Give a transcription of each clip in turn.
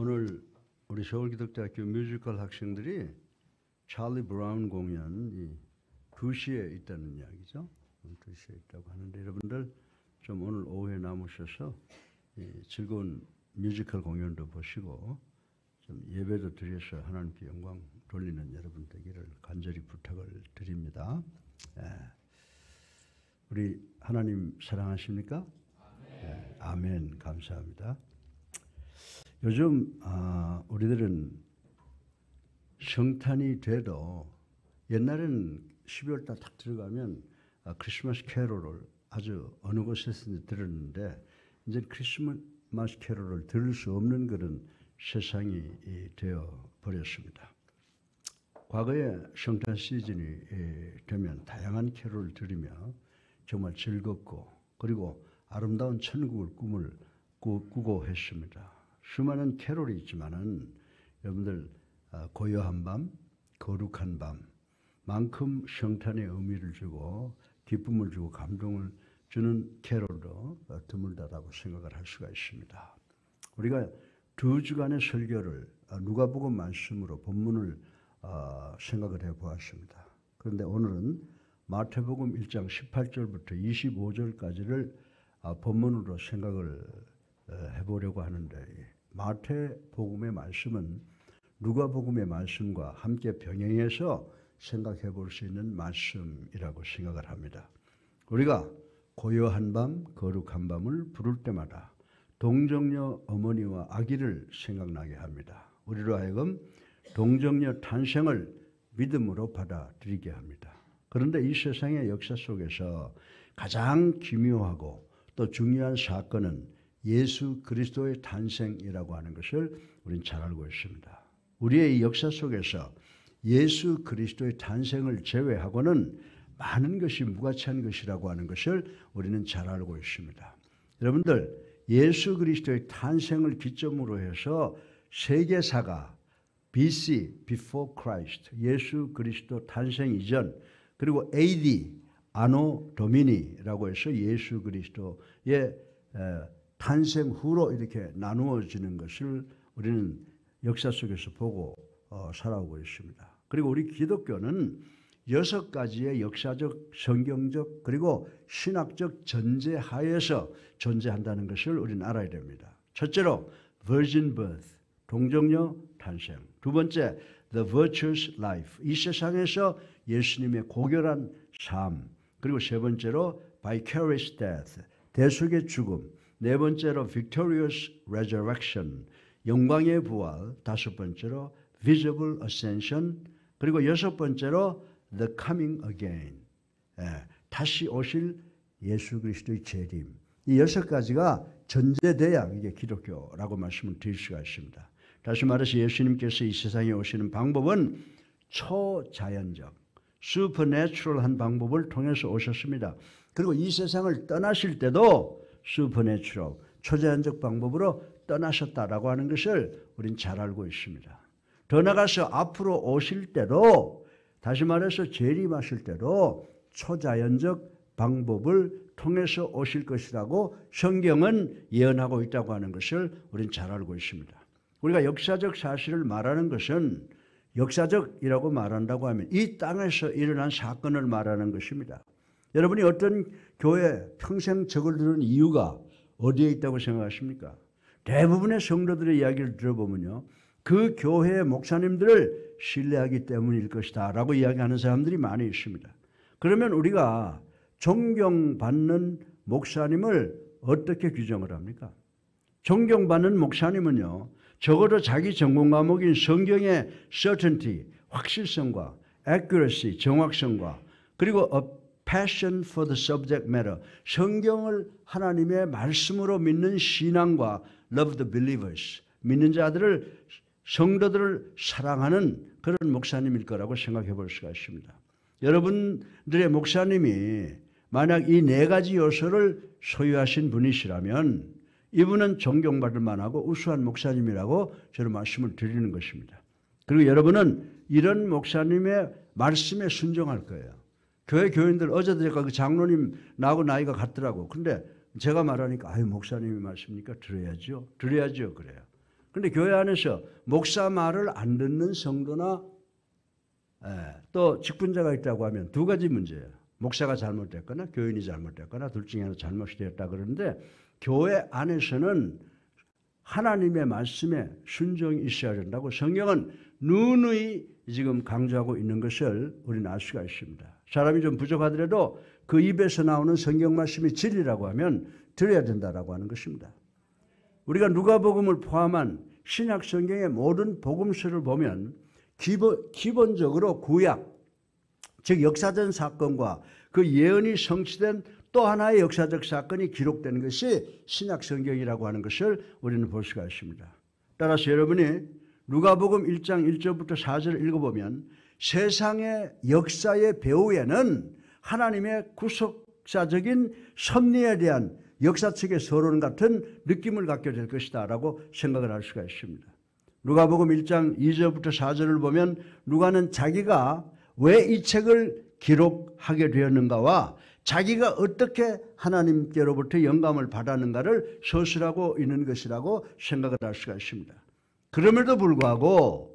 오늘 우리 서울기독대학교 뮤지컬 학생들이 찰리 브라운 공연이 2시에 있다는 이야기죠. 2시에 있다고 하는데 여러분들 좀 오늘 오후에 남으셔서 즐거운 뮤지컬 공연도 보시고 좀 예배도 드려서 하나님께 영광 돌리는 여러분 되기를 간절히 부탁을 드립니다. 우리 하나님 사랑하십니까? 아멘. 아멘. 감사합니다. 요즘 우리들은 성탄이 돼도 옛날에는 12월 달 딱 들어가면 크리스마스 캐롤을 아주 어느 곳에서 들었는데 이제 크리스마스 캐롤을 들을 수 없는 그런 세상이 되어 버렸습니다. 과거에 성탄 시즌이 되면 다양한 캐롤을 들으며 정말 즐겁고 그리고 아름다운 천국을 꿈을 꾸고 했습니다. 수많은 캐롤이 있지만은 여러분들 고요한 밤, 거룩한 밤만큼 성탄의 의미를 주고 기쁨을 주고 감동을 주는 캐롤도 드물다라고 생각을 할 수가 있습니다. 우리가 2주간의 설교를 누가복음 말씀으로 본문을 생각을 해보았습니다. 그런데 오늘은 마태복음 1장 18절부터 25절까지를 본문으로 생각을 해보려고 하는데 마태복음의 말씀은 누가복음의 말씀과 함께 병행해서 생각해 볼 수 있는 말씀이라고 생각을 합니다. 우리가 고요한 밤, 거룩한 밤을 부를 때마다 동정녀 어머니와 아기를 생각나게 합니다. 우리로 하여금 동정녀 탄생을 믿음으로 받아들이게 합니다. 그런데 이 세상의 역사 속에서 가장 기묘하고 또 중요한 사건은 예수 그리스도의 탄생이라고 하는 것을 우리는 잘 알고 있습니다. 우리의 이 역사 속에서 예수 그리스도의 탄생을 제외하고는 많은 것이 무가치한 것이라고 하는 것을 우리는 잘 알고 있습니다. 여러분들 예수 그리스도의 탄생을 기점으로 해서 세계사가 BC, Before Christ, 예수 그리스도 탄생 이전 그리고 AD, 아노 도미니라고 해서 예수 그리스도의 탄생 후로 이렇게 나누어지는 것을 우리는 역사 속에서 보고 살아오고 있습니다. 그리고 우리 기독교는 6가지의 역사적, 성경적 그리고 신학적 전제 하에서 존재한다는 것을 우리는 알아야 됩니다. 첫째로 virgin birth, 동정녀 탄생. 두 번째 the virtuous life, 이 세상에서 예수님의 고결한 삶. 그리고 세 번째로 vicarious death, 대속의 죽음. 네 번째로 victorious resurrection, 영광의 부활. 다섯 번째로 visible ascension. 그리고 여섯 번째로 the coming again, 다시 오실 예수 그리스도의 재림. 이 6가지가 전제돼야 이게 기독교라고 말씀을 드릴 수가 있습니다. 다시 말해서 예수님께서 이 세상에 오시는 방법은 초자연적, 슈퍼내추럴한 방법을 통해서 오셨습니다. 그리고 이 세상을 떠나실 때도 슈퍼내추럴, 초자연적 방법으로 떠나셨다라고 하는 것을 우린 잘 알고 있습니다. 더 나아가서 앞으로 오실 때도, 다시 말해서 재림하실 때도 초자연적 방법을 통해서 오실 것이라고 성경은 예언하고 있다고 하는 것을 우린 잘 알고 있습니다. 우리가 역사적 사실을 말하는 것은 역사적이라고 말한다고 하면 이 땅에서 일어난 사건을 말하는 것입니다. 여러분이 어떤 교회 평생 적을 들은 이유가 어디에 있다고 생각하십니까? 대부분의 성도들의 이야기를 들어보면요, 그 교회의 목사님들을 신뢰하기 때문일 것이다 라고 이야기하는 사람들이 많이 있습니다. 그러면 우리가 존경받는 목사님을 어떻게 규정을 합니까? 존경받는 목사님은요, 적어도 자기 전공 과목인 성경의 certainty, 확실성과 accuracy, 정확성과 그리고 a passion for the subject matter, 성경을 하나님의 말씀으로 믿는 신앙과 love the believers, 믿는 자들을, 성도들을 사랑하는 그런 목사님일 거라고 생각해 볼 수가 있습니다. 여러분들의 목사님이 만약 이 4가지 요소를 소유하신 분이시라면 이분은 존경받을 만하고 우수한 목사님이라고 저는 말씀을 드리는 것입니다. 그리고 여러분은 이런 목사님의 말씀에 순종할 거예요. 교회 교인들, 어제도 제가 그 장로님 나하고 나이가 같더라고. 근데 제가 말하니까 아유 목사님이 말씀이니까 들어야죠. 그래요. 그런데 교회 안에서 목사 말을 안 듣는 성도나 또 직분자가 있다고 하면 두 가지 문제예요. 목사가 잘못됐거나 교인이 잘못됐거나 둘 중에 하나 잘못이 되었다 그러는데 교회 안에서는 하나님의 말씀에 순종이 있어야 된다고 성경은 누누이 지금 강조하고 있는 것을 우리는 알 수가 있습니다. 사람이 좀 부족하더라도 그 입에서 나오는 성경 말씀이 진리라고 하면 들어야 된다라고 하는 것입니다. 우리가 누가복음을 포함한 신약 성경의 모든 복음서를 보면 기본적으로 구약, 즉 역사적 사건과 그 예언이 성취된 또 하나의 역사적 사건이 기록된 것이 신약 성경이라고 하는 것을 우리는 볼 수가 있습니다. 따라서 여러분이 누가복음 1장 1절부터 4절을 읽어보면 세상의 역사의 배후에는 하나님의 구속사적인 섭리에 대한 역사책의 서론 같은 느낌을 갖게 될 것이다 라고 생각을 할 수가 있습니다. 누가복음 1장 2절부터 4절을 보면 누가는 자기가 왜 이 책을 기록하게 되었는가와 자기가 어떻게 하나님께로부터 영감을 받았는가를 서술하고 있는 것이라고 생각을 할 수가 있습니다. 그럼에도 불구하고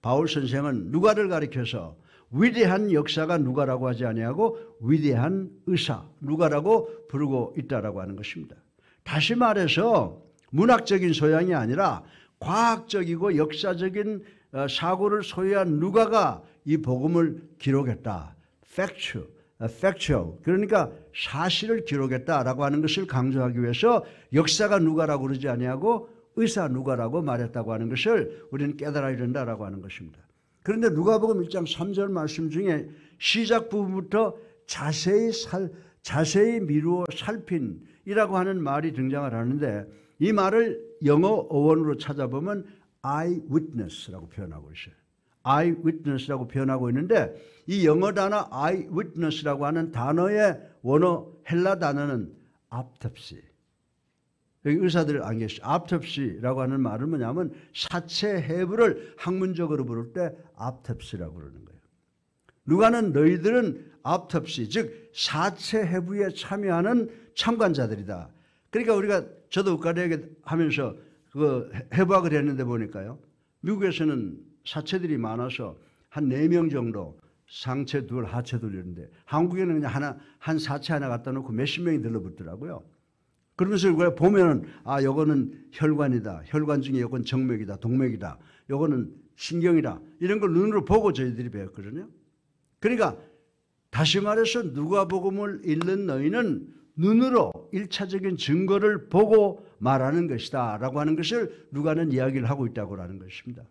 바울 선생은 누가를 가리켜서 위대한 역사가 누가라고 하지 아니하고 위대한 의사 누가라고 부르고 있다라고 하는 것입니다. 다시 말해서 문학적인 소양이 아니라 과학적이고 역사적인 사고를 소유한 누가가 이 복음을 기록했다. factual. 그러니까 사실을 기록했다라고 하는 것을 강조하기 위해서 역사가 누가라고 그러지 아니하고 의사 누가라고 말했다고 하는 것을 우리는 깨달아야 된다라고 하는 것입니다. 그런데 누가복음 1장 3절 말씀 중에 시작 부분부터 자세히 미루어 살핀이라고 하는 말이 등장을 하는데 이 말을 영어 어원으로 찾아보면 eyewitness라고 표현하고 있어요. eyewitness라고 표현하고 있는데 이 영어 단어 eyewitness라고 하는 단어의 원어 헬라 단어는 autopsy. 여기 의사들 안 계시죠. autopsy라고 하는 말은 뭐냐면 사체 해부를 학문적으로 부를 때 autopsy라고 그러는 거예요. 누가는 너희들은 autopsy, 즉 사체 해부에 참여하는 참관자들이다. 그러니까 저도 의과대학에 하면서 그 해부학을 했는데 보니까요. 미국에서는 사체들이 많아서 한 4명 정도 상체 둘, 하체 둘 이런데 한국에는 그냥 한 사체 하나 갖다 놓고 몇십 명이 들러붙더라고요. 그러면서 우리가 보면은 요거는 혈관이다. 혈관 중에 요건 정맥이다. 동맥이다. 요거는 신경이다. 이런 걸 눈으로 보고 저희들이 배웠거든요. 그러니까 다시 말해서 누가복음을 읽는 너희는 눈으로 1차적인 증거를 보고 말하는 것이다 라고 하는 것을 누가는 이야기를 하고 있다고 하는 것입니다.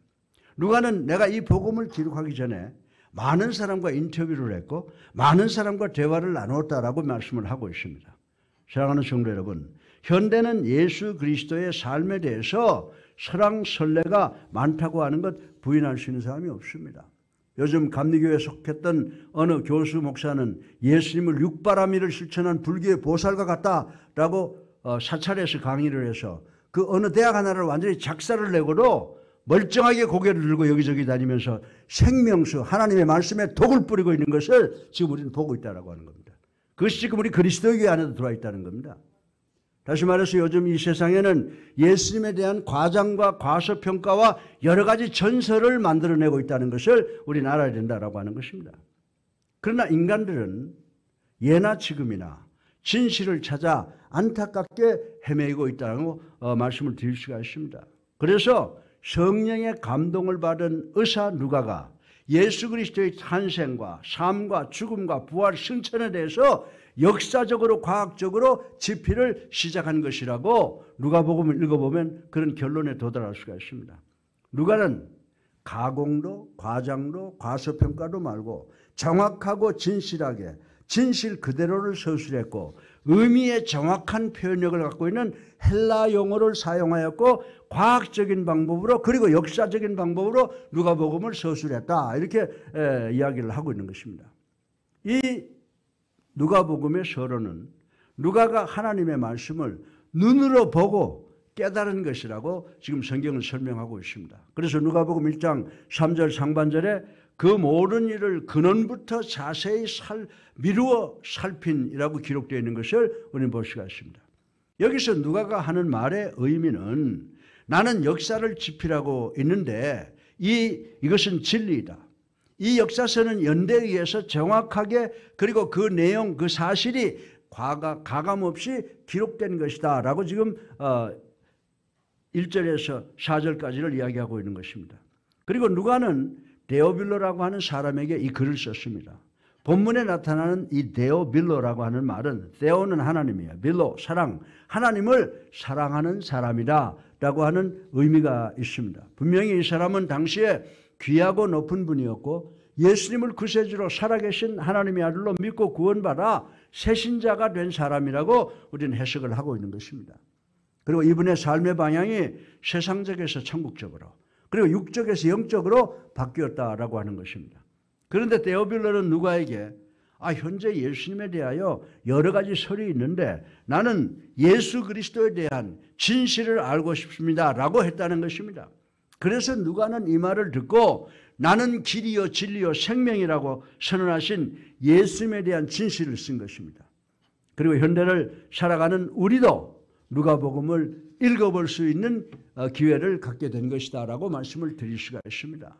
누가는 내가 이 복음을 기록하기 전에 많은 사람과 인터뷰를 했고 많은 사람과 대화를 나누었다라고 말씀을 하고 있습니다. 사랑하는 성도 여러분, 현대는 예수 그리스도의 삶에 대해서 설왕설래가 많다고 하는 것 부인할 수 있는 사람이 없습니다. 요즘 감리교회에 속했던 어느 교수 목사는 예수님을 육바라밀을 실천한 불교의 보살과 같다라고 사찰에서 강의를 해서 그 어느 대학 하나를 완전히 작사를 내고도 멀쩡하게 고개를 들고 여기저기 다니면서 생명수 하나님의 말씀에 독을 뿌리고 있는 것을 지금 우리는 보고 있다고 하는 겁니다. 그것이 지금 우리 그리스도교회 안에도 들어와 있다는 겁니다. 다시 말해서 요즘 이 세상에는 예수님에 대한 과장과 과소평가와 여러 가지 전설을 만들어내고 있다는 것을 우리는 알아야 된다고 하는 것입니다. 그러나 인간들은 예나 지금이나 진실을 찾아 안타깝게 헤매고 있다고 말씀을 드릴 수가 있습니다. 그래서 성령의 감동을 받은 의사 누가가 예수 그리스도의 탄생과 삶과 죽음과 부활 승천에 대해서 역사적으로 과학적으로 집필을 시작한 것이라고 누가복음을 읽어보면 그런 결론에 도달할 수가 있습니다. 누가는 가공도 과장도 과소평가도 말고 정확하고 진실하게 진실 그대로를 서술했고 의미의 정확한 표현력을 갖고 있는 헬라 용어를 사용하였고 과학적인 방법으로 그리고 역사적인 방법으로 누가복음을 서술했다. 이렇게 이야기를 하고 있는 것입니다. 이 누가복음의 서론은 누가가 하나님의 말씀을 눈으로 보고 깨달은 것이라고 지금 성경은 설명하고 있습니다. 그래서 누가복음 1장 3절 상반절에 그 모든 일을 근원부터 자세히 미루어 살핀이라고 기록되어 있는 것을 우리는 볼 수가 있습니다. 여기서 누가가 하는 말의 의미는 나는 역사를 집필하고 있는데 이것은 진리이다. 이 역사서는 연대에 의해서 정확하게 그리고 그 내용, 그 사실이 가감 없이 기록된 것이다 라고 지금 1절에서 4절까지를 이야기하고 있는 것입니다. 그리고 누가는 데오빌로라고 하는 사람에게 이 글을 썼습니다. 본문에 나타나는 이 데오빌로라고 하는 말은 데오는 하나님이에요. 빌로 사랑, 하나님을 사랑하는 사람이다 라고 하는 의미가 있습니다. 분명히 이 사람은 당시에 귀하고 높은 분이었고 예수님을 구세주로 살아계신 하나님의 아들로 믿고 구원받아 새신자가 된 사람이라고 우리는 해석을 하고 있는 것입니다. 그리고 이분의 삶의 방향이 세상적에서 천국적으로 그리고 육적에서 영적으로 바뀌었다라고 하는 것입니다. 그런데 데오빌로는 누가에게 현재 예수님에 대하여 여러 가지 설이 있는데 나는 예수 그리스도에 대한 진실을 알고 싶습니다 라고 했다는 것입니다. 그래서 누가는 이 말을 듣고 나는 길이요 진리요 생명이라고 선언하신 예수님에 대한 진실을 쓴 것입니다. 그리고 현대를 살아가는 우리도 누가복음을 읽어볼 수 있는 기회를 갖게 된 것이다 라고 말씀을 드릴 수가 있습니다.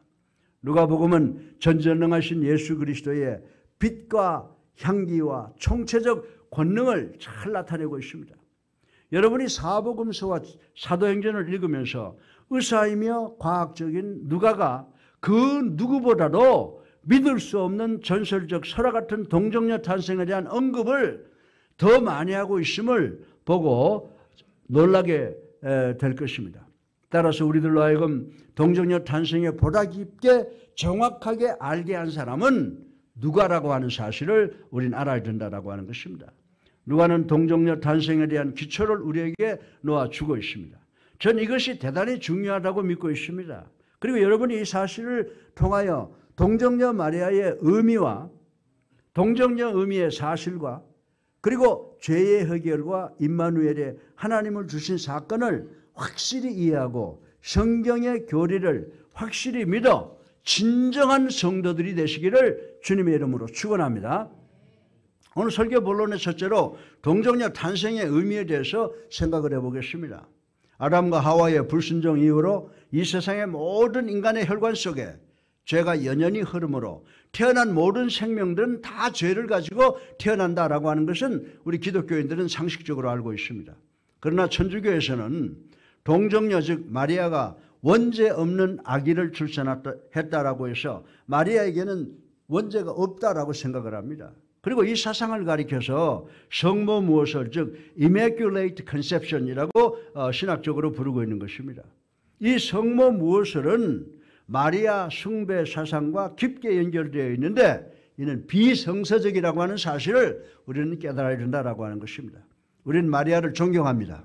누가복음은 전전능하신 예수 그리스도의 빛과 향기와 총체적 권능을 잘 나타내고 있습니다. 여러분이 사복음서와 사도행전을 읽으면서 의사이며 과학적인 누가가 그 누구보다도 믿을 수 없는 전설적 설화 같은 동정녀 탄생에 대한 언급을 더 많이 하고 있음을 보고 놀라게 될 것입니다. 따라서 우리들로 하여금 동정녀 탄생에 보다 깊게 정확하게 알게 한 사람은 누가라고 하는 사실을 우리는 알아야 된다라고 하는 것입니다. 누가는 동정녀 탄생에 대한 기초를 우리에게 놓아주고 있습니다. 전 이것이 대단히 중요하다고 믿고 있습니다. 그리고 여러분이 이 사실을 통하여 동정녀 마리아의 의미와 동정녀 의미의 사실과 그리고 죄의 해결과 임마누엘의 하나님을 주신 사건을 확실히 이해하고 성경의 교리를 확실히 믿어 진정한 성도들이 되시기를 주님의 이름으로 축원합니다. 오늘 설교 본론의 첫째로 동정녀 탄생의 의미에 대해서 생각을 해보겠습니다. 아담과 하와의 불순종 이후로 이 세상의 모든 인간의 혈관 속에 죄가 연연히 흐름으로 태어난 모든 생명들은 다 죄를 가지고 태어난다라고 하는 것은 우리 기독교인들은 상식적으로 알고 있습니다. 그러나 천주교에서는 동정녀 즉 마리아가 원죄 없는 아기를 출산했다라고 해서 마리아에게는 원죄가 없다라고 생각을 합니다. 그리고 이 사상을 가리켜서 성모 무엇을 즉 Immaculate Conception이라고 신학적으로 부르고 있는 것입니다. 이 성모 무엇을은 마리아 숭배 사상과 깊게 연결되어 있는데 이는 비성서적이라고 하는 사실을 우리는 깨달아야 된다라고 하는 것입니다. 우리는 마리아를 존경합니다.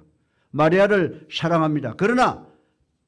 마리아를 사랑합니다. 그러나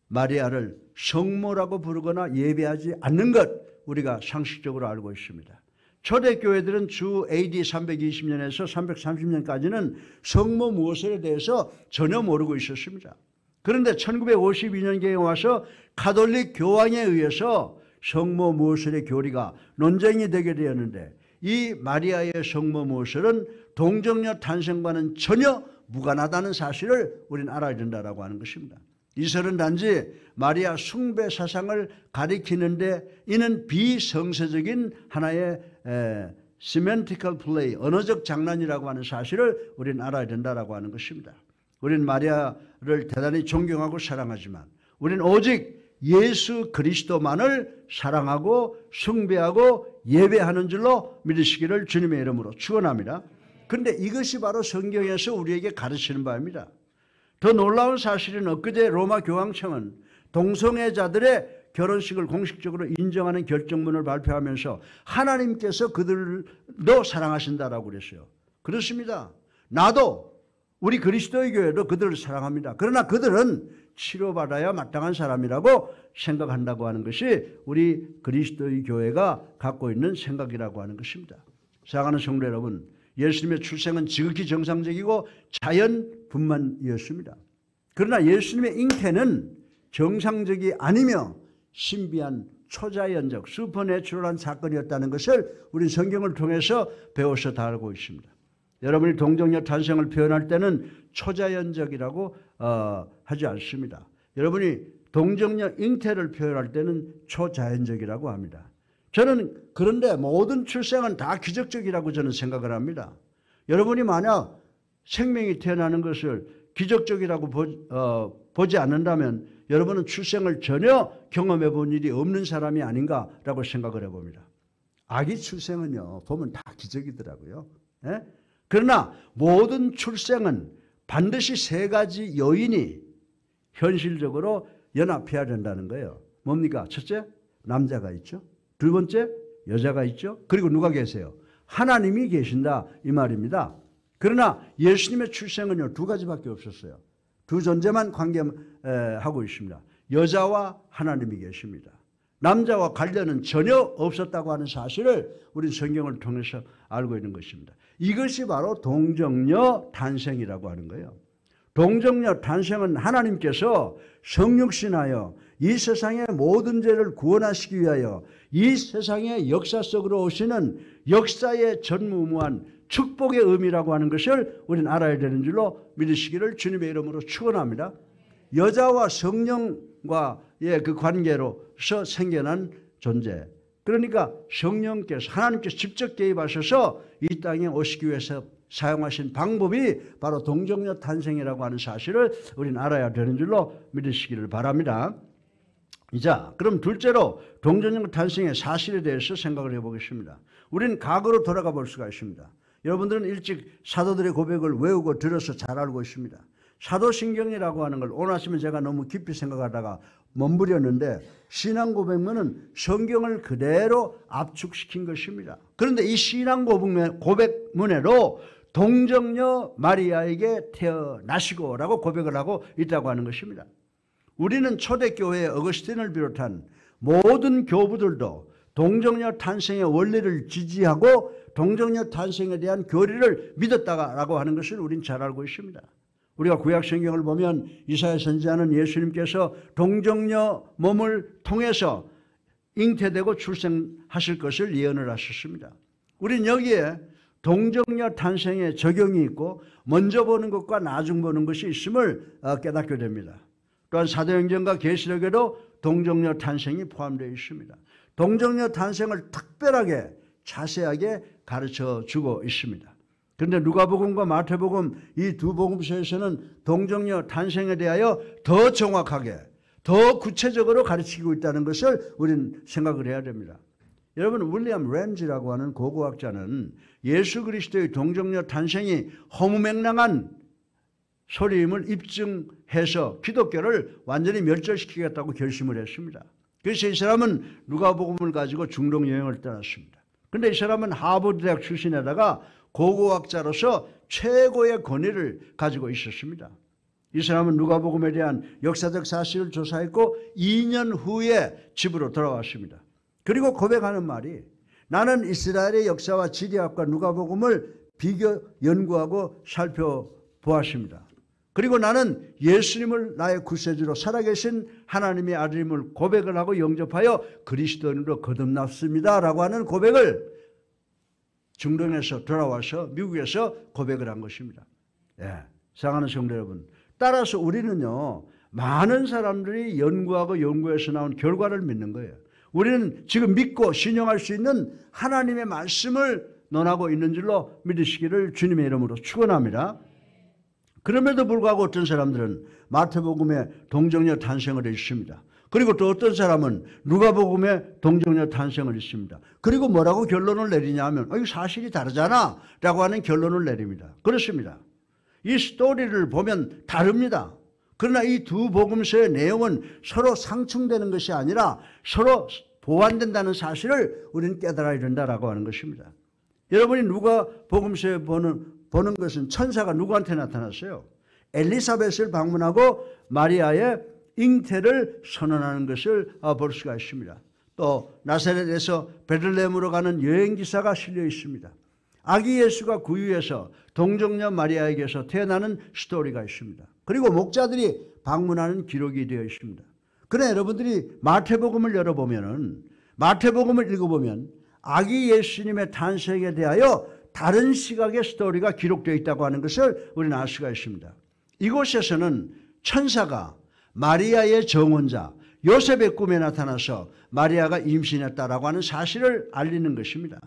마리아를 성모라고 부르거나 예배하지 않는 것 우리가 상식적으로 알고 있습니다. 초대교회들은 주 AD 320년에서 330년까지는 성모 무엇에 대해서 전혀 모르고 있었습니다. 그런데 1952년경에 와서 가톨릭 교황에 의해서 성모 무엇의 교리가 논쟁이 되게 되었는데 이 마리아의 성모 무엇은 동정녀 탄생과는 전혀 무관하다는 사실을 우리는 알아야 된다라고 하는 것입니다. 이 설은 단지 마리아 숭배 사상을 가리키는데 이는 비성서적인 하나의 semantical play, 언어적 장난이라고 하는 사실을 우리는 알아야 된다라고 하는 것입니다. 우리는 마리아를 대단히 존경하고 사랑하지만 우리는 오직 예수 그리스도만을 사랑하고 숭배하고 예배하는 줄로 믿으시기를 주님의 이름으로 축원합니다. 그런데 이것이 바로 성경에서 우리에게 가르치는 바입니다. 더 놀라운 사실은 엊그제 로마 교황청은 동성애자들의 결혼식을 공식적으로 인정하는 결정문을 발표하면서 하나님께서 그들도 사랑하신다라고 그랬어요. 그렇습니다. 나도 우리 그리스도의 교회도 그들을 사랑합니다. 그러나 그들은 치료받아야 마땅한 사람이라고 생각한다고 하는 것이 우리 그리스도의 교회가 갖고 있는 생각이라고 하는 것입니다. 사랑하는 성도 여러분, 예수님의 출생은 지극히 정상적이고 자연분만이었습니다. 그러나 예수님의 잉태는 정상적이 아니며 신비한 초자연적 슈퍼내추럴한 사건이었다는 것을 우리 성경을 통해서 배워서 다 알고 있습니다. 여러분이 동정녀 탄생을 표현할 때는 초자연적이라고 하지 않습니다. 여러분이 동정녀 잉태를 표현할 때는 초자연적이라고 합니다. 저는 그런데 모든 출생은 다 기적적이라고 저는 생각을 합니다. 여러분이 만약 생명이 태어나는 것을 기적적이라고 보지 않는다면 여러분은 출생을 전혀 경험해 본 일이 없는 사람이 아닌가라고 생각을 해봅니다. 아기 출생은요, 보면 다 기적이더라고요. 예? 그러나 모든 출생은 반드시 세 가지 요인이 현실적으로 연합해야 된다는 거예요. 뭡니까? 첫째, 남자가 있죠. 두 번째, 여자가 있죠. 그리고 누가 계세요? 하나님이 계신다 이 말입니다. 그러나 예수님의 출생은요, 두 가지밖에 없었어요. 두 존재만 관계하고 있습니다. 여자와 하나님이 계십니다. 남자와 관련은 전혀 없었다고 하는 사실을 우리 성경을 통해서 알고 있는 것입니다. 이것이 바로 동정녀 탄생이라고 하는 거예요. 동정녀 탄생은 하나님께서 성육신하여 이 세상의 모든 죄를 구원하시기 위하여 이 세상의 역사 속으로 오시는 역사의 전무후무한 축복의 의미라고 하는 것을 우리는 알아야 되는 줄로 믿으시기를 주님의 이름으로 축원합니다. 여자와 성령과의 그 관계로서 생겨난 존재. 그러니까 성령께서 하나님께서 직접 개입하셔서 이 땅에 오시기 위해서 사용하신 방법이 바로 동정녀 탄생이라고 하는 사실을 우리는 알아야 되는 줄로 믿으시기를 바랍니다. 자, 그럼 둘째로 동정녀 탄생의 사실에 대해서 생각을 해보겠습니다. 우리는 과거로 돌아가 볼 수가 있습니다. 여러분들은 일찍 사도들의 고백을 외우고 들어서 잘 알고 있습니다. 사도신경이라고 하는 걸 오늘 아침에 제가 너무 깊이 생각하다가 머무렸는데 신앙 고백문은 성경을 그대로 압축시킨 것입니다. 그런데 이 신앙 고백문에도 동정녀 마리아에게 태어나시고 라고 고백을 하고 있다고 하는 것입니다. 우리는 초대교회의 어거스틴을 비롯한 모든 교부들도 동정녀 탄생의 원리를 지지하고 동정녀 탄생에 대한 교리를 믿었다라고 하는 것을 우리는 잘 알고 있습니다. 우리가 구약 성경을 보면 이사야 선지자는 예수님께서 동정녀 몸을 통해서 잉태되고 출생하실 것을 예언을 하셨습니다. 우리는 여기에 동정녀 탄생에 적용이 있고 먼저 보는 것과 나중 보는 것이 있음을 깨닫게 됩니다. 또한 사도행전과 계시록에도 동정녀 탄생이 포함되어 있습니다. 동정녀 탄생을 특별하게 자세하게 가르쳐 주고 있습니다. 그런데 누가복음과 마태복음 이 두 복음서에서는 동정녀 탄생에 대하여 더 정확하게 더 구체적으로 가르치고 있다는 것을 우리는 생각을 해야 됩니다. 여러분, 윌리엄 램지라고 하는 고고학자는 예수 그리스도의 동정녀 탄생이 허무맹랑한 소리임을 입증해서 기독교를 완전히 멸절시키겠다고 결심을 했습니다. 그래서 이 사람은 누가복음을 가지고 중동 여행을 떠났습니다. 그런데 이 사람은 하버드 대학 출신에다가 고고학자로서 최고의 권위를 가지고 있었습니다. 이 사람은 누가복음에 대한 역사적 사실을 조사했고 2년 후에 집으로 돌아왔습니다. 그리고 고백하는 말이 나는 이스라엘의 역사와 지리학과 누가복음을 비교 연구하고 살펴보았습니다. 그리고 나는 예수님을 나의 구세주로 살아계신 하나님의 아들임을 고백을 하고 영접하여 그리스도인으로 거듭났습니다 라고 하는 고백을 중동에서 돌아와서 미국에서 고백을 한 것입니다. 예, 사랑하는 성도 여러분, 따라서 우리는요 많은 사람들이 연구하고 연구해서 나온 결과를 믿는 거예요. 우리는 지금 믿고 신용할 수 있는 하나님의 말씀을 논하고 있는 줄로 믿으시기를 주님의 이름으로 축원합니다. 그럼에도 불구하고 어떤 사람들은 마태복음에 동정녀 탄생을 있습니다. 그리고 또 어떤 사람은 누가복음에 동정녀 탄생을 있습니다. 그리고 뭐라고 결론을 내리냐 하면 이거 사실이 다르잖아 라고 하는 결론을 내립니다. 그렇습니다. 이 스토리를 보면 다릅니다. 그러나 이 두 복음서의 내용은 서로 상충되는 것이 아니라 서로 보완된다는 사실을 우리는 깨달아야 된다라고 하는 것입니다. 여러분이 누가복음서에 보는 것은 천사가 누구한테 나타났어요? 엘리사벳을 방문하고 마리아의 잉태를 선언하는 것을 볼 수가 있습니다. 또 나사렛에서 베들레헴으로 가는 여행기사가 실려 있습니다. 아기 예수가 구유에서 동정녀 마리아에게서 태어나는 스토리가 있습니다. 그리고 목자들이 방문하는 기록이 되어 있습니다. 그러나 여러분들이 마태복음을 열어보면 마태복음을 읽어보면 아기 예수님의 탄생에 대하여 다른 시각의 스토리가 기록되어 있다고 하는 것을 우리는 알 수가 있습니다. 이곳에서는 천사가 마리아의 정혼자 요셉의 꿈에 나타나서 마리아가 임신했다라고 하는 사실을 알리는 것입니다.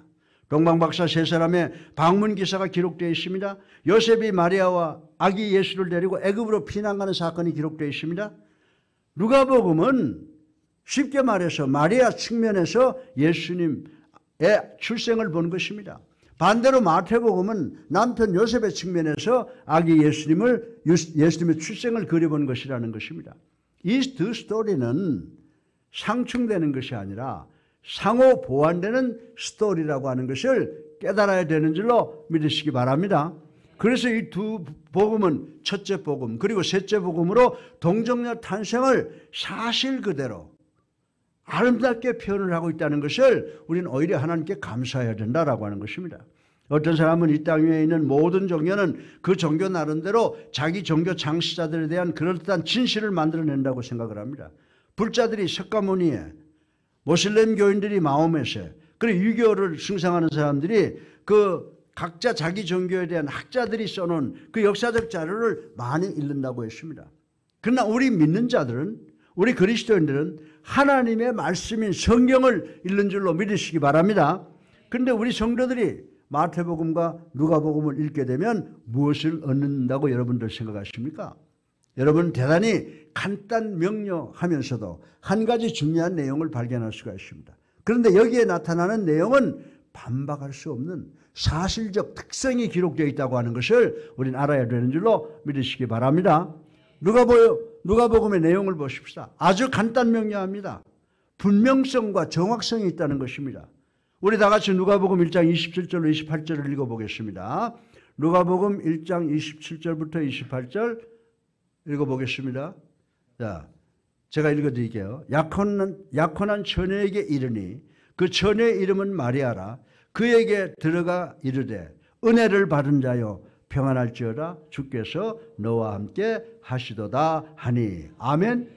동방박사 세 사람의 방문 기사가 기록되어 있습니다. 요셉이 마리아와 아기 예수를 데리고 애굽으로 피난가는 사건이 기록되어 있습니다. 누가복음은 쉽게 말해서 마리아 측면에서 예수님의 출생을 본 것입니다. 반대로 마태복음은 남편 요셉의 측면에서 아기 예수님의 출생을 그려본 것이라는 것입니다. 이 두 스토리는 상충되는 것이 아니라 상호 보완되는 스토리라고 하는 것을 깨달아야 되는 줄로 믿으시기 바랍니다. 그래서 이 두 복음은 첫째 복음 그리고 셋째 복음으로 동정녀 탄생을 사실 그대로 아름답게 표현을 하고 있다는 것을 우리는 오히려 하나님께 감사해야 된다라고 하는 것입니다. 어떤 사람은 이 땅 위에 있는 모든 종교는 그 종교 나름대로 자기 종교 창시자들에 대한 그럴듯한 진실을 만들어낸다고 생각을 합니다. 불자들이 석가모니에, 모슬렘 교인들이 마호메세, 그리고 유교를 숭상하는 사람들이 그 각자 자기 종교에 대한 학자들이 써놓은 그 역사적 자료를 많이 읽는다고 했습니다. 그러나 우리 믿는 자들은, 우리 그리스도인들은 하나님의 말씀인 성경을 읽는 줄로 믿으시기 바랍니다. 그런데 우리 성도들이 마태복음과 누가복음을 읽게 되면 무엇을 얻는다고 여러분들 생각하십니까? 여러분 대단히 간단 명료하면서도 한 가지 중요한 내용을 발견할 수가 있습니다. 그런데 여기에 나타나는 내용은 반박할 수 없는 사실적 특성이 기록되어 있다고 하는 것을 우리는 알아야 되는 줄로 믿으시기 바랍니다. 누가복음의 내용을 보십시다. 아주 간단 명료합니다. 분명성과 정확성이 있다는 것입니다. 우리 다 같이 누가복음 1장 27절로 28절을 읽어보겠습니다. 누가복음 1장 27절부터 28절 읽어보겠습니다. 자, 제가 읽어드릴게요. 약혼한 처녀에게 이르니 그 처녀의 이름은 마리아라. 그에게 들어가 이르되 은혜를 받은 자여 평안할지어다 주께서 너와 함께 하시도다 하니. 아멘.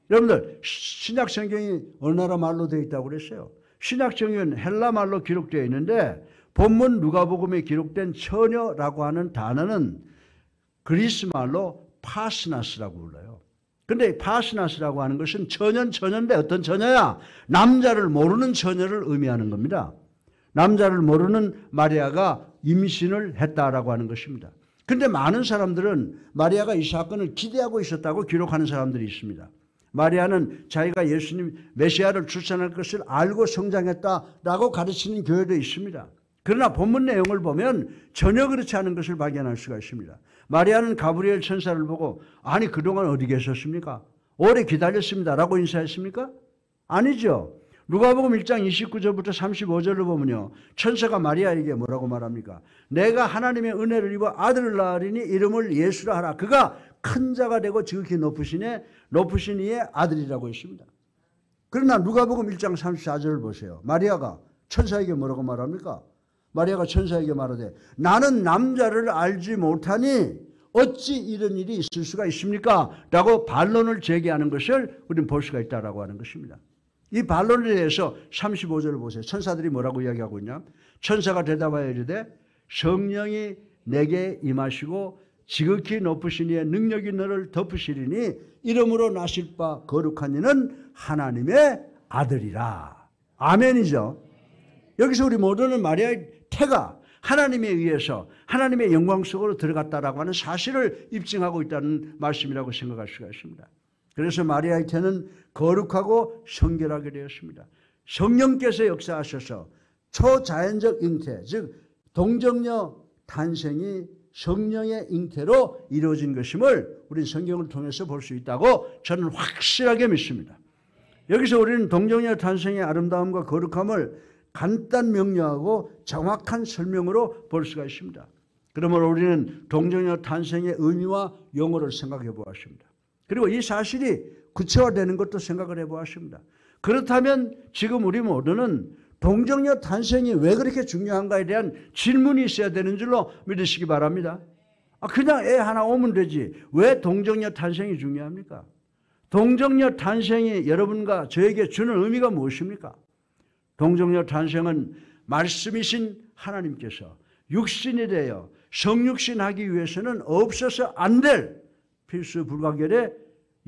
여러분들 신약 성경이 어느 나라 말로 되어 있다고 그랬어요? 신약 성경은 헬라 말로 기록되어 있는데 본문 누가복음에 기록된 처녀라고 하는 단어는 그리스 말로 파스나스라고 불러요. 그런데 파스나스라고 하는 것은 처녀인데 어떤 처녀야? 남자를 모르는 처녀를 의미하는 겁니다. 남자를 모르는 마리아가 임신을 했다라고 하는 것입니다. 그런데 많은 사람들은 마리아가 이 사건을 기대하고 있었다고 기록하는 사람들이 있습니다. 마리아는 자기가 예수님 메시아를 출산할 것을 알고 성장했다라고 가르치는 교회도 있습니다. 그러나 본문 내용을 보면 전혀 그렇지 않은 것을 발견할 수가 있습니다. 마리아는 가브리엘 천사를 보고 아니 그동안 어디 계셨습니까? 오래 기다렸습니다 라고 인사했습니까? 아니죠. 누가복음 1장 29절부터 35절을 보면요, 천사가 마리아에게 뭐라고 말합니까? 내가 하나님의 은혜를 입어 아들을 낳으리니 이름을 예수라 하라. 그가 큰 자가 되고 지극히 높으신 이의 아들이라고 했습니다. 그러나 누가복음 1장 34절을 보세요. 마리아가 천사에게 뭐라고 말합니까? 마리아가 천사에게 말하되 나는 남자를 알지 못하니 어찌 이런 일이 있을 수가 있습니까? 라고 반론을 제기하는 것을 우리는 볼 수가 있다라고 하는 것입니다. 이 반론에 대해서 35절을 보세요. 천사들이 뭐라고 이야기하고 있냐? 천사가 대답하여 이르되 성령이 내게 임하시고 지극히 높으신 이의 능력이 너를 덮으시리니 이름으로 나실 바 거룩한 이는 하나님의 아들이라. 아멘이죠. 여기서 우리 모두는 마리아의 태가 하나님에 의해서 하나님의 영광 속으로 들어갔다라고 하는 사실을 입증하고 있다는 말씀이라고 생각할 수가 있습니다. 그래서 마리아의 태는 거룩하고 성결하게 되었습니다. 성령께서 역사하셔서 초자연적 잉태, 즉 동정녀 탄생이 성령의 잉태로 이루어진 것임을 우리는 성경을 통해서 볼 수 있다고 저는 확실하게 믿습니다. 여기서 우리는 동정녀 탄생의 아름다움과 거룩함을 간단 명료하고 정확한 설명으로 볼 수가 있습니다. 그러므로 우리는 동정녀 탄생의 의미와 용어를 생각해 보았습니다. 그리고 이 사실이 구체화되는 것도 생각을 해보았습니다. 그렇다면 지금 우리 모두는 동정녀 탄생이 왜 그렇게 중요한가에 대한 질문이 있어야 되는 줄로 믿으시기 바랍니다. 그냥 애 하나 오면 되지 왜 동정녀 탄생이 중요합니까? 동정녀 탄생이 여러분과 저에게 주는 의미가 무엇입니까? 동정녀 탄생은 말씀이신 하나님께서 육신이 되어 성육신하기 위해서는 없어서 안 될 필수 불가결의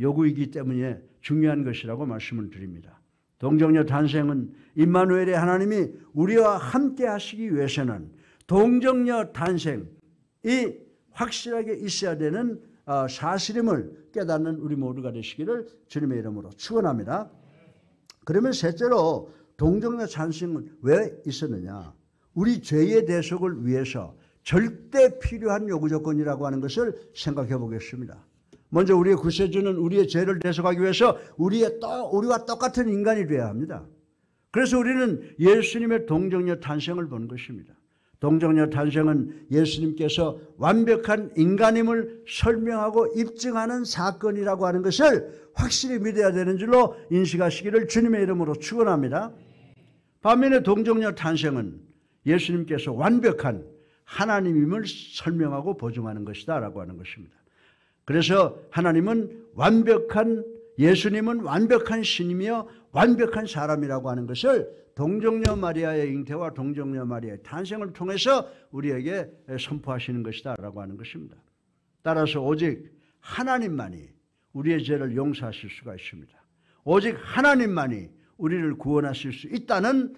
요구이기 때문에 중요한 것이라고 말씀을 드립니다. 동정녀 탄생은 임마누엘의 하나님이 우리와 함께 하시기 위해서는 동정녀 탄생이 확실하게 있어야 되는 사실임을 깨닫는 우리 모두가 되시기를 주님의 이름으로 축원합니다. 그러면 셋째로 동정녀 탄생은 왜 있었느냐? 우리 죄의 대속을 위해서 절대 필요한 요구 조건이라고 하는 것을 생각해 보겠습니다. 먼저 우리의 구세주는 우리의 죄를 대속하기 위해서 우리와 똑같은 인간이 되어야 합니다. 그래서 우리는 예수님의 동정녀 탄생을 본 것입니다. 동정녀 탄생은 예수님께서 완벽한 인간임을 설명하고 입증하는 사건이라고 하는 것을 확실히 믿어야 되는 줄로 인식하시기를 주님의 이름으로 축원합니다. 반면에 동정녀 탄생은 예수님께서 완벽한 하나님임을 설명하고 보증하는 것이다 라고 하는 것입니다. 그래서 예수님은 완벽한 신이며 완벽한 사람이라고 하는 것을 동정녀 마리아의 잉태와 동정녀 마리아의 탄생을 통해서 우리에게 선포하시는 것이다 라고 하는 것입니다. 따라서 오직 하나님만이 우리의 죄를 용서하실 수가 있습니다. 오직 하나님만이 우리를 구원하실 수 있다는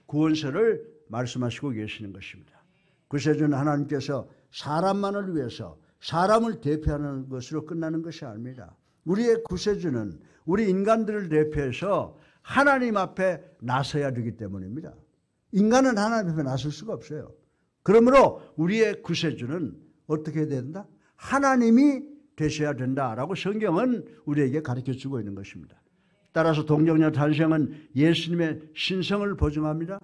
구원서를 말씀하시고 계시는 것입니다. 구세주는 하나님께서 사람만을 위해서 사람을 대표하는 것으로 끝나는 것이 아닙니다. 우리의 구세주는 우리 인간들을 대표해서 하나님 앞에 나서야 되기 때문입니다. 인간은 하나님 앞에 나설 수가 없어요. 그러므로 우리의 구세주는 어떻게 된다? 하나님이 되셔야 된다라고 성경은 우리에게 가르쳐주고 있는 것입니다. 따라서 동정녀 탄생은 예수님의 신성을 보증합니다.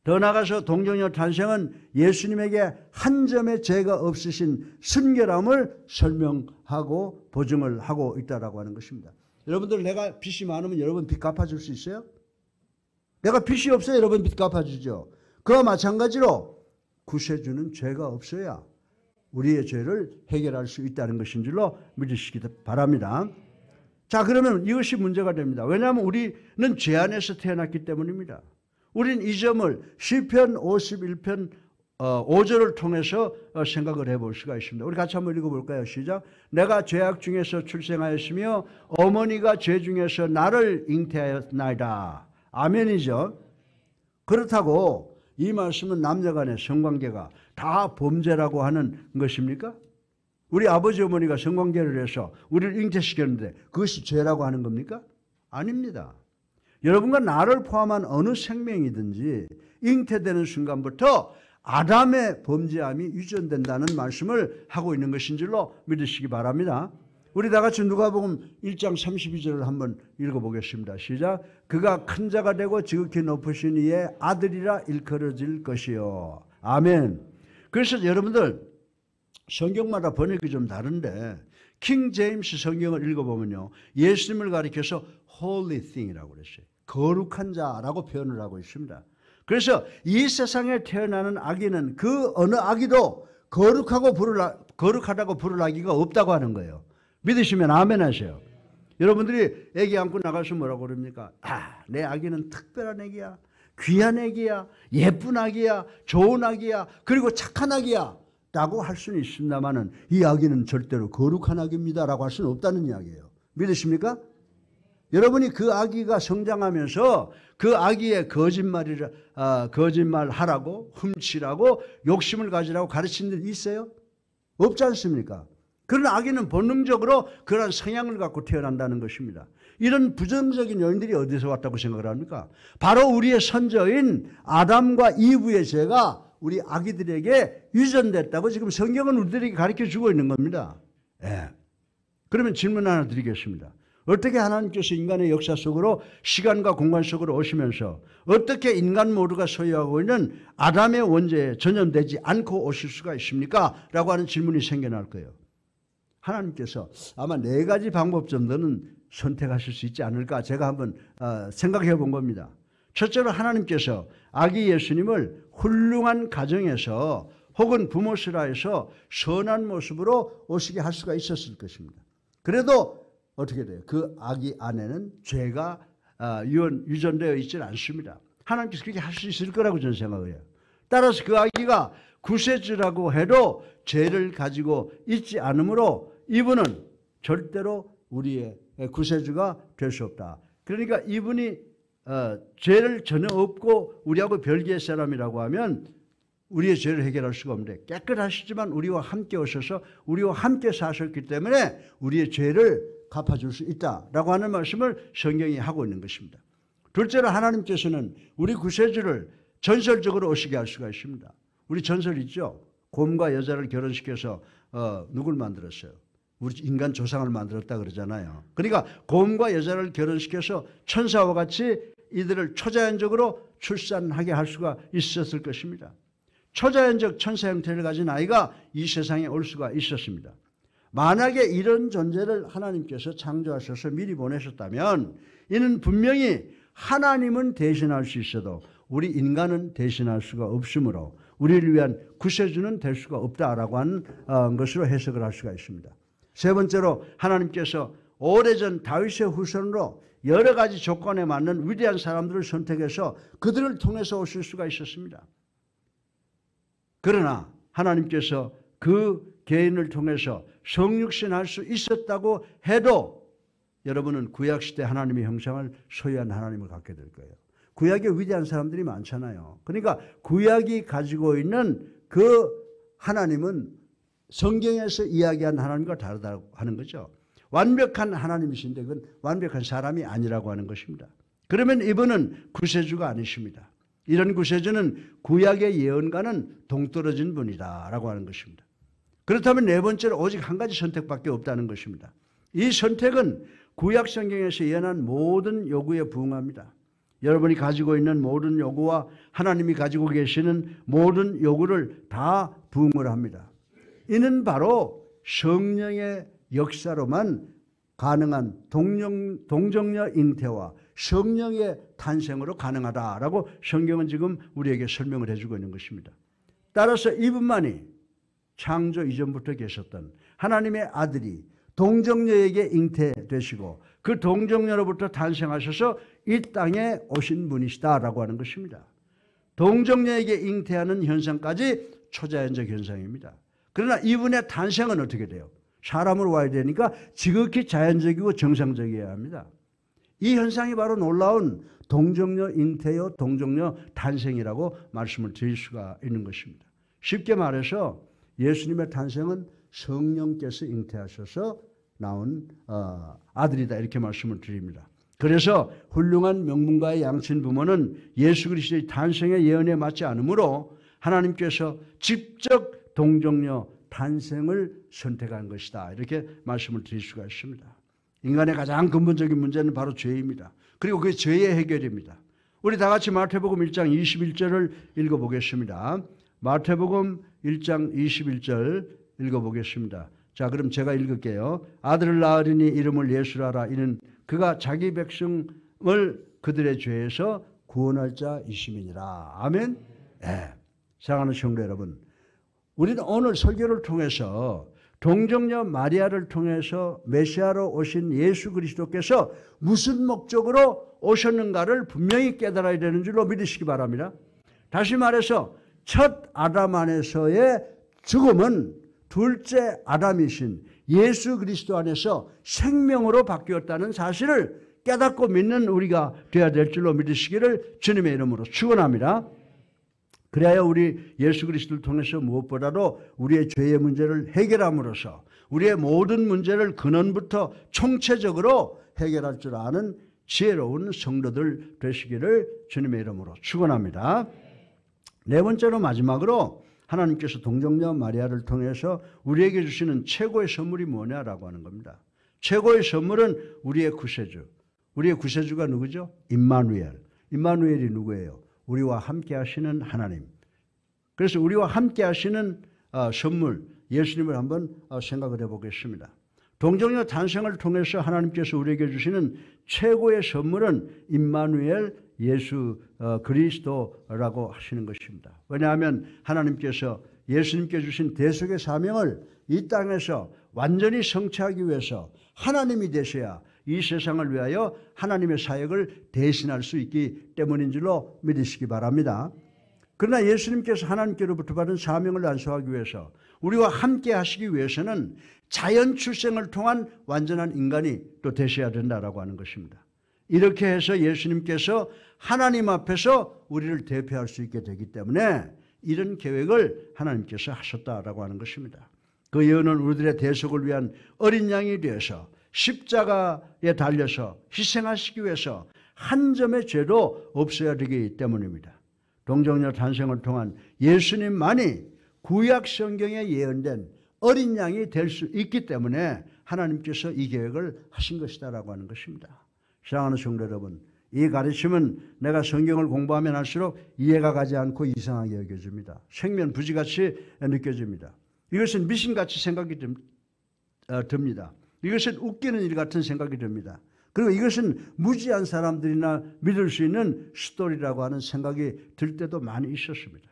더 나아가서 동정녀 탄생은 예수님에게 한 점의 죄가 없으신 순결함을 설명하고 보증을 하고 있다라고 하는 것입니다. 여러분들, 내가 빚이 많으면 여러분 빚 갚아줄 수 있어요? 내가 빚이 없어요, 여러분 빚 갚아주죠. 그와 마찬가지로 구세주는 죄가 없어야 우리의 죄를 해결할 수 있다는 것인 줄로 믿으시기 바랍니다. 자, 그러면 이것이 문제가 됩니다. 왜냐하면 우리는 죄 안에서 태어났기 때문입니다. 우린 이 점을 시편 51편 5절을 통해서 생각을 해볼 수가 있습니다. 우리 같이 한번 읽어볼까요? 시작. 내가 죄악 중에서 출생하였으며 어머니가 죄 중에서 나를 잉태하였나이다. 아멘이죠. 그렇다고 이 말씀은 남녀간의 성관계가 다 범죄라고 하는 것입니까? 우리 아버지 어머니가 성관계를 해서 우리를 잉태시켰는데 그것이 죄라고 하는 겁니까? 아닙니다. 여러분과 나를 포함한 어느 생명이든지 잉태되는 순간부터 아담의 범죄함이 유전된다는 말씀을 하고 있는 것인 줄로 믿으시기 바랍니다. 우리 다 같이 누가복음 1장 32절을 한번 읽어보겠습니다. 시작. 그가 큰 자가 되고 지극히 높으신 이의 아들이라 일컬어질 것이요. 아멘. 그래서 여러분들 성경마다 번역이 좀 다른데 킹 제임스 성경을 읽어보면요, 예수님을 가리켜서 holy thing이라고 그랬어요. 거룩한 자라고 표현을 하고 있습니다. 그래서 이 세상에 태어나는 아기는 그 어느 아기도 거룩하다고 부를 아기가 없다고 하는 거예요. 믿으시면 아멘 하세요. 여러분들이 아기 안고 나가서 뭐라고 그럽니까? 내 아기는 특별한 아기야, 귀한 아기야, 예쁜 아기야, 좋은 아기야, 그리고 착한 아기야 라고 할 수는 있습니다만은 이 아기는 절대로 거룩한 아기입니다 라고 할 수는 없다는 이야기예요. 믿으십니까? 여러분이 그 아기가 성장하면서 그 아기의 거짓말하라고, 훔치라고, 욕심을 가지라고 가르친 일 있어요? 없지 않습니까? 그런 아기는 본능적으로 그런 성향을 갖고 태어난다는 것입니다. 이런 부정적인 요인들이 어디서 왔다고 생각을 합니까? 바로 우리의 선조인 아담과 이브의 죄가 우리 아기들에게 유전됐다고 지금 성경은 우리들에게 가르쳐주고 있는 겁니다. 예. 그러면 질문 하나 드리겠습니다. 어떻게 하나님께서 인간의 역사 속으로 시간과 공간 속으로 오시면서 어떻게 인간 모두가 소유하고 있는 아담의 원죄에 전염되지 않고 오실 수가 있습니까? 라고 하는 질문이 생겨날 거예요. 하나님께서 아마 4가지 방법 정도는 선택하실 수 있지 않을까 제가 한번 생각해 본 겁니다. 첫째로 하나님께서 아기 예수님을 훌륭한 가정에서 혹은 부모시라에서 선한 모습으로 오시게 할 수가 있었을 것입니다. 그래도 어떻게 돼요? 그 아기 안에는 죄가 유전되어 있지는 않습니다. 하나님께서 그렇게 할 수 있을 거라고 저는 생각을 해요. 따라서 그 아기가 구세주라고 해도 죄를 가지고 있지 않으므로 이분은 절대로 우리의 구세주가 될 수 없다. 그러니까 이분이 죄를 전혀 없고 우리하고 별개의 사람이라고 하면 우리의 죄를 해결할 수가 없는데, 깨끗하시지만 우리와 함께 오셔서 우리와 함께 사셨기 때문에 우리의 죄를 갚아줄 수 있다라고 하는 말씀을 성경이 하고 있는 것입니다. 둘째로 하나님께서는 우리 구세주를 전설적으로 오시게 할 수가 있습니다. 우리 전설 있죠? 곰과 여자를 결혼시켜서 누굴 만들었어요? 우리 인간 조상을 만들었다 그러잖아요. 그러니까 곰과 여자를 결혼시켜서 천사와 같이 이들을 초자연적으로 출산하게 할 수가 있었을 것입니다. 초자연적 천사 형태를 가진 아이가 이 세상에 올 수가 있었습니다. 만약에 이런 존재를 하나님께서 창조하셔서 미리 보내셨다면 이는 분명히 하나님은 대신할 수 있어도 우리 인간은 대신할 수가 없으므로 우리를 위한 구세주는 될 수가 없다라고 하는 것으로 해석을 할 수가 있습니다. 세 번째로 하나님께서 오래전 다윗의 후손으로 여러 가지 조건에 맞는 위대한 사람들을 선택해서 그들을 통해서 오실 수가 있었습니다. 그러나 하나님께서 그 개인을 통해서 성육신할 수 있었다고 해도 여러분은 구약시대 하나님의 형상을 소유한 하나님을 갖게 될 거예요. 구약에 위대한 사람들이 많잖아요. 그러니까 구약이 가지고 있는 그 하나님은 성경에서 이야기한 하나님과 다르다고 하는 거죠. 완벽한 하나님이신데 그건 완벽한 사람이 아니라고 하는 것입니다. 그러면 이분은 구세주가 아니십니다. 이런 구세주는 구약의 예언과는 동떨어진 분이다라고 하는 것입니다. 그렇다면 네 번째로 오직 한 가지 선택밖에 없다는 것입니다. 이 선택은 구약 성경에서 예언한 모든 요구에 부응합니다. 여러분이 가지고 있는 모든 요구와 하나님이 가지고 계시는 모든 요구를 다 부응을 합니다. 이는 바로 성령의 역사로만 가능한 동정녀 잉태와 성령의 탄생으로 가능하다라고 성경은 지금 우리에게 설명을 해주고 있는 것입니다. 따라서 이분만이 창조 이전부터 계셨던 하나님의 아들이 동정녀에게 잉태되시고 그 동정녀로부터 탄생하셔서 이 땅에 오신 분이시다라고 하는 것입니다. 동정녀에게 잉태하는 현상까지 초자연적 현상입니다. 그러나 이분의 탄생은 어떻게 돼요? 사람으로 와야 되니까 지극히 자연적이고 정상적이어야 합니다. 이 현상이 바로 놀라운 동정녀 잉태요 동정녀 탄생이라고 말씀을 드릴 수가 있는 것입니다. 쉽게 말해서 예수님의 탄생은 성령께서 잉태하셔서 나온 아들이다 이렇게 말씀을 드립니다. 그래서 훌륭한 명문가의 양친 부모는 예수 그리스도의 탄생의 예언에 맞지 않으므로 하나님께서 직접 동정녀 탄생을 선택한 것이다 이렇게 말씀을 드릴 수가 있습니다. 인간의 가장 근본적인 문제는 바로 죄입니다. 그리고 그 죄의 해결입니다. 우리 다 같이 마태복음 1장 21절을 읽어보겠습니다. 마태복음 1장 21절 읽어보겠습니다. 자, 그럼 제가 읽을게요. 아들을 낳으리니 이름을 예수라 하라. 이는 그가 자기 백성을 그들의 죄에서 구원할 자이심이니라. 아멘. 네. 사랑하는 성도 여러분, 우리는 오늘 설교를 통해서 동정녀 마리아를 통해서 메시아로 오신 예수 그리스도께서 무슨 목적으로 오셨는가를 분명히 깨달아야 되는 줄로 믿으시기 바랍니다. 다시 말해서 첫 아담 안에서의 죽음은 둘째 아담이신 예수 그리스도 안에서 생명으로 바뀌었다는 사실을 깨닫고 믿는 우리가 되어야 될 줄로 믿으시기를 주님의 이름으로 축원합니다. 그래야 우리 예수 그리스도를 통해서 무엇보다도 우리의 죄의 문제를 해결함으로써 우리의 모든 문제를 근원부터 총체적으로 해결할 줄 아는 지혜로운 성도들 되시기를 주님의 이름으로 축원합니다. 네 번째로 마지막으로 하나님께서 동정녀 마리아를 통해서 우리에게 주시는 최고의 선물이 뭐냐라고 하는 겁니다. 최고의 선물은 우리의 구세주. 우리의 구세주가 누구죠? 임마누엘. 임마누엘이 누구예요? 우리와 함께 하시는 하나님. 그래서 우리와 함께 하시는 선물 예수님을 한번 생각을 해보겠습니다. 동정녀 탄생을 통해서 하나님께서 우리에게 주시는 최고의 선물은 임마누엘 예수 그리스도라고 하시는 것입니다. 왜냐하면 하나님께서 예수님께 주신 대속의 사명을 이 땅에서 완전히 성취하기 위해서 하나님이 되셔야 이 세상을 위하여 하나님의 사역을 대신할 수 있기 때문인 줄로 믿으시기 바랍니다. 그러나 예수님께서 하나님께로부터 받은 사명을 완수하기 위해서 우리와 함께 하시기 위해서는 자연 출생을 통한 완전한 인간이 또 되셔야 된다라고 하는 것입니다. 이렇게 해서 예수님께서 하나님 앞에서 우리를 대표할 수 있게 되기 때문에 이런 계획을 하나님께서 하셨다라고 하는 것입니다. 그 예언은 우리들의 대속을 위한 어린 양이 되어서 십자가에 달려서 희생하시기 위해서 한 점의 죄도 없어야 되기 때문입니다. 동정녀 탄생을 통한 예수님만이 구약 성경에 예언된 어린 양이 될 수 있기 때문에 하나님께서 이 계획을 하신 것이다라고 하는 것입니다. 사랑하는 성도 여러분, 이 가르침은 내가 성경을 공부하면 할수록 이해가 가지 않고 이상하게 여겨집니다. 생면부지같이 느껴집니다. 이것은 미신같이 생각이 듭니다. 이것은 웃기는 일 같은 생각이 듭니다. 그리고 이것은 무지한 사람들이나 믿을 수 있는 스토리라고 하는 생각이 들 때도 많이 있었습니다.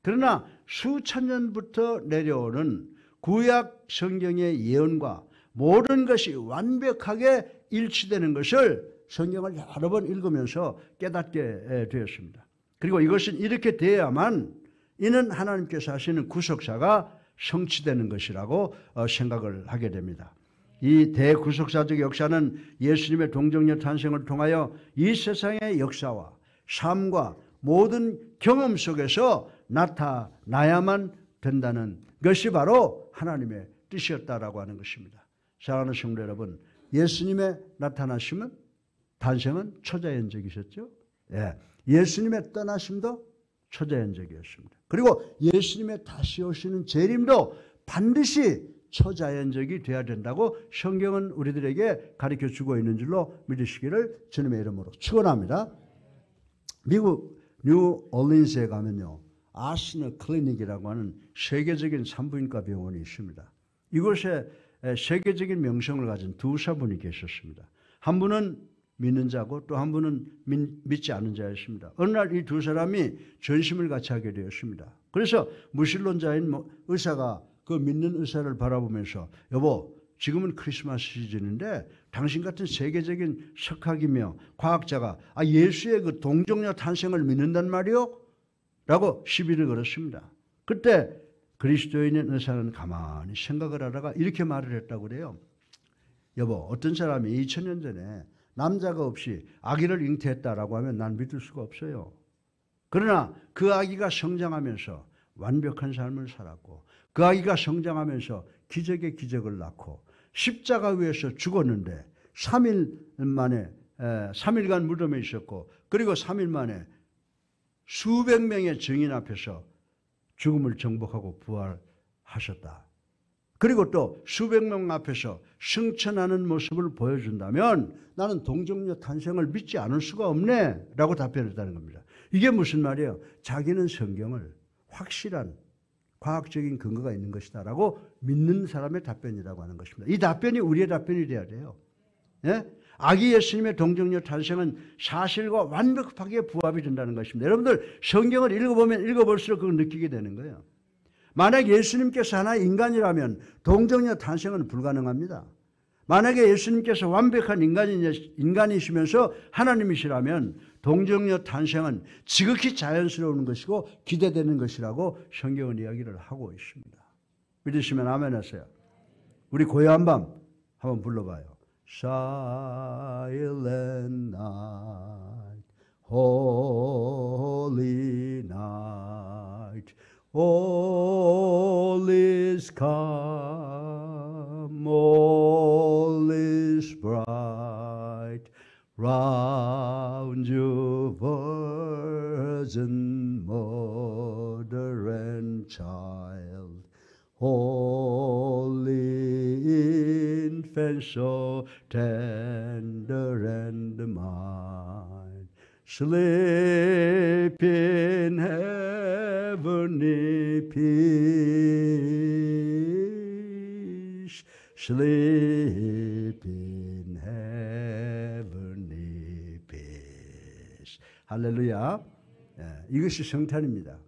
그러나 수천 년부터 내려오는 구약 성경의 예언과 모든 것이 완벽하게 일치되는 것을 성경을 여러 번 읽으면서 깨닫게 되었습니다. 그리고 이것은 이렇게 되어야만 이는 하나님께서 하시는 구속사가 성취되는 것이라고 생각을 하게 됩니다. 이 대구속사적 역사는 예수님의 동정녀 탄생을 통하여 이 세상의 역사와 삶과 모든 경험 속에서 나타나야만 된다는 것이 바로 하나님의 뜻이었다라고 하는 것입니다. 사랑하는 성도 여러분, 예수님의 나타나심은 탄생은 초자연적이셨죠. 예, 예수님의 떠나심도 초자연적이었습니다. 그리고 예수님의 다시 오시는 재림도 반드시 초자연적이 되어야 된다고 성경은 우리들에게 가르쳐주고 있는 줄로 믿으시기를 주님의 이름으로 축원합니다. 미국 뉴올린스에 가면요, 아스너 클리닉이라고 하는 세계적인 산부인과 병원이 있습니다. 이곳에 세계적인 명성을 가진 두 사분이 계셨습니다. 한 분은 믿는 자고 또 한 분은 믿지 않는 자였습니다. 어느 날 이 두 사람이 전심을 같이 하게 되었습니다. 그래서 무신론자인 의사가 그 믿는 의사를 바라보면서, 여보, 지금은 크리스마스 시즌인데 당신 같은 세계적인 석학이며 과학자가 예수의 그 동정녀 탄생을 믿는단 말이요? 라고 시비를 걸었습니다. 그때 그리스도인인 의사는 가만히 생각을 하다가 이렇게 말을 했다고 그래요. 여보, 어떤 사람이 2000년 전에 남자가 없이 아기를 잉태했다라고 하면 난 믿을 수가 없어요. 그러나 그 아기가 성장하면서 완벽한 삶을 살았고 그 아기가 성장하면서 기적의 기적을 낳고 십자가 위에서 죽었는데 3일간 무덤에 있었고 그리고 3일 만에 수백 명의 증인 앞에서 죽음을 정복하고 부활하셨다. 그리고 또 수백 명 앞에서 승천하는 모습을 보여준다면 나는 동정녀 탄생을 믿지 않을 수가 없네 라고 답변했다는 겁니다. 이게 무슨 말이에요? 자기는 성경을 확실한 과학적인 근거가 있는 것이다 라고 믿는 사람의 답변이라고 하는 것입니다. 이 답변이 우리의 답변이 돼야 돼요. 예? 아기 예수님의 동정녀 탄생은 사실과 완벽하게 부합이 된다는 것입니다. 여러분들 성경을 읽어보면 읽어볼수록 그걸 느끼게 되는 거예요. 만약 예수님께서 하나의 인간이라면 동정녀 탄생은 불가능합니다. 만약에 예수님께서 완벽한 인간이시면서 하나님이시라면 동정녀 탄생은 지극히 자연스러운 것이고 기대되는 것이라고 성경은 이야기를 하고 있습니다. 믿으시면 아멘 하세요. 우리 고요한 밤 한번 불러봐요. Silent night, holy night, all is calm, all is bright, round you virgin mother and child, holy infant so tender and mild, sleep in heavenly peace, sleep in heavenly peace. 할렐루야. 이것이 성탄입니다.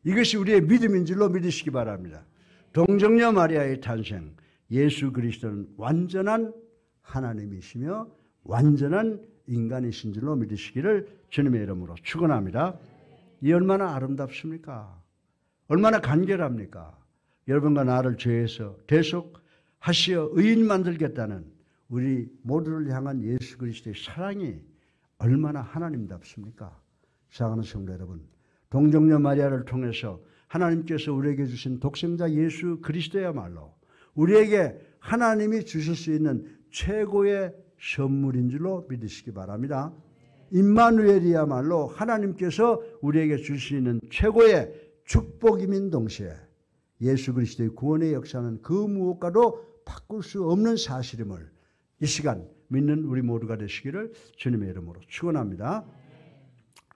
이것이 우리의 믿음인 줄로 믿으시기 바랍니다. 동정녀 마리아의 탄생, 예수 그리스도는 완전한 하나님이시며 완전한 인간이신 줄로 믿으시기를 주님의 이름으로 축원합니다. 이 얼마나 아름답습니까? 얼마나 간결합니까? 여러분과 나를 죄에서 대속하시어 의인 만들겠다는 우리 모두를 향한 예수 그리스도의 사랑이 얼마나 하나님답습니까? 사랑하는 성도 여러분, 동정녀 마리아를 통해서 하나님께서 우리에게 주신 독생자 예수 그리스도야말로 우리에게 하나님이 주실 수 있는 최고의 선물인 줄로 믿으시기 바랍니다. 임마누엘이야말로 하나님께서 우리에게 주시는 최고의 축복임인 동시에 예수 그리스도의 구원의 역사는 그 무엇과도 바꿀 수 없는 사실임을 이 시간 믿는 우리 모두가 되시기를 주님의 이름으로 축원합니다.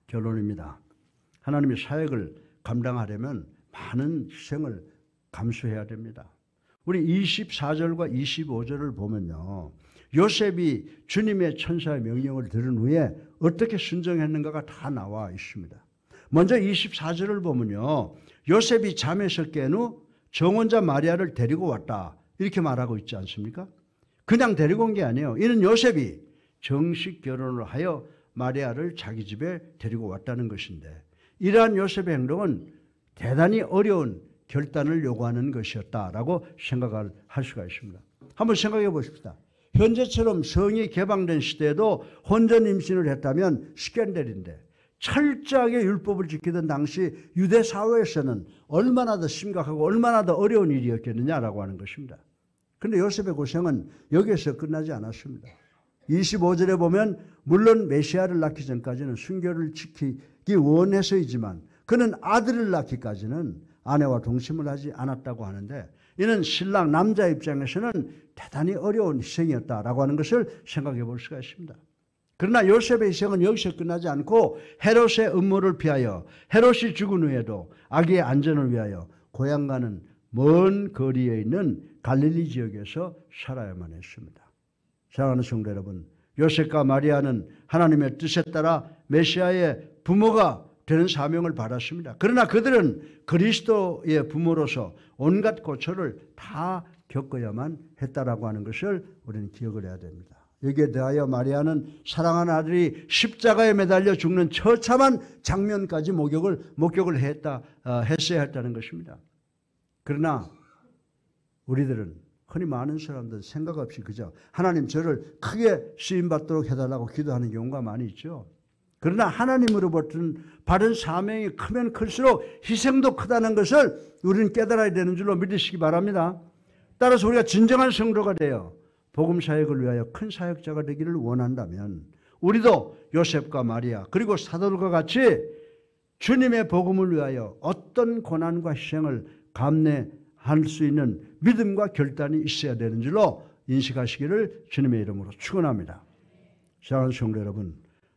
결론입니다. 하나님의 사역을 감당하려면 많은 희생을 감수해야 됩니다. 우리 24절과 25절을 보면요, 요셉이 주님의 천사의 명령을 들은 후에 어떻게 순종했는가가 다 나와 있습니다. 먼저 24절을 보면요, 요셉이 잠에서 깬 후 정혼자 마리아를 데리고 왔다 이렇게 말하고 있지 않습니까? 그냥 데리고 온 게 아니에요. 이는 요셉이 정식 결혼을 하여 마리아를 자기 집에 데리고 왔다는 것인데, 이러한 요셉의 행동은 대단히 어려운 결단을 요구하는 것이었다라고 생각을 할 수가 있습니다. 한번 생각해 보십시다. 현재처럼 성이 개방된 시대에도 혼전 임신을 했다면 스캔들인데, 철저하게 율법을 지키던 당시 유대 사회에서는 얼마나 더 심각하고 얼마나 더 어려운 일이었겠느냐라고 하는 것입니다. 그런데 요셉의 고생은 여기에서 끝나지 않았습니다. 25절에 보면 물론 메시아를 낳기 전까지는 순결을 지키기 원해서이지만 그는 아들을 낳기까지는 아내와 동침을 하지 않았다고 하는데, 이는 신랑 남자 입장에서는 대단히 어려운 희생이었다라고 하는 것을 생각해 볼 수가 있습니다. 그러나 요셉의 희생은 여기서 끝나지 않고 헤롯의 음모를 피하여 헤롯이 죽은 후에도 아기의 안전을 위하여 고향과는 먼 거리에 있는 갈릴리 지역에서 살아야만 했습니다. 사랑하는 성도 여러분, 요셉과 마리아는 하나님의 뜻에 따라 메시아의 부모가 되는 사명을 받았습니다. 그러나 그들은 그리스도의 부모로서 온갖 고초를 다 겪어야만 했다라고 하는 것을 우리는 기억을 해야 됩니다. 여기에 대하여 마리아는 사랑하는 아들이 십자가에 매달려 죽는 처참한 장면까지 목격을 했어야 했다는 것입니다. 그러나 우리들은 흔히 많은 사람들 생각 없이 그저 하나님 저를 크게 쓰임받도록 해달라고 기도하는 경우가 많이 있죠. 그러나 하나님으로부터 받은 사명이 크면 클수록 희생도 크다는 것을 우리는 깨달아야 되는 줄로 믿으시기 바랍니다. 따라서 우리가 진정한 성도가 되어 복음 사역을 위하여 큰 사역자가 되기를 원한다면 우리도 요셉과 마리아 그리고 사도들과 같이 주님의 복음을 위하여 어떤 고난과 희생을 감내할 수 있는 믿음과 결단이 있어야 되는 줄로 인식하시기를 주님의 이름으로 축원합니다. 사랑하는 성도 여러분,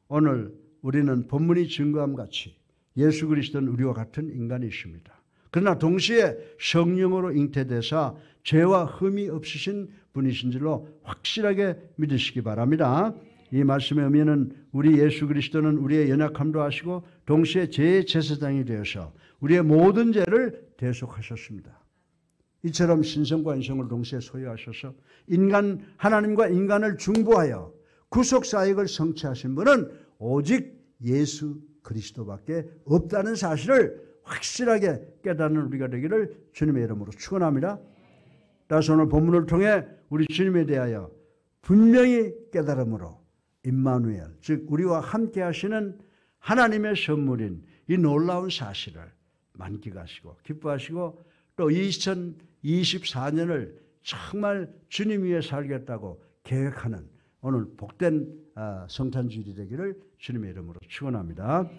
오늘 우리는 본문이 증거함 같이 예수 그리스도는 우리와 같은 인간이십니다. 그러나 동시에 성령으로 잉태되사 죄와 흠이 없으신 분이신 줄로 확실하게 믿으시기 바랍니다. 이 말씀의 의미는 우리 예수 그리스도는 우리의 연약함도 아시고 동시에 죄의 제사장이 되어서 우리의 모든 죄를 대속하셨습니다. 이처럼 신성과 인성을 동시에 소유하셔서 하나님과 인간을 중보하여 구속 사역을 성취하신 분은 오직 예수 그리스도밖에 없다는 사실을 확실하게 깨닫는 우리가 되기를 주님의 이름으로 축원합니다. 따라서 오늘 본문을 통해 우리 주님에 대하여 분명히 깨달음으로 임마누엘, 즉 우리와 함께 하시는 하나님의 선물인 이 놀라운 사실을 만끽하시고 기뻐하시고 또 2024년을 정말 주님 위해 살겠다고 계획하는 오늘 복된 성탄주일이 되기를 주님의 이름으로 축원합니다.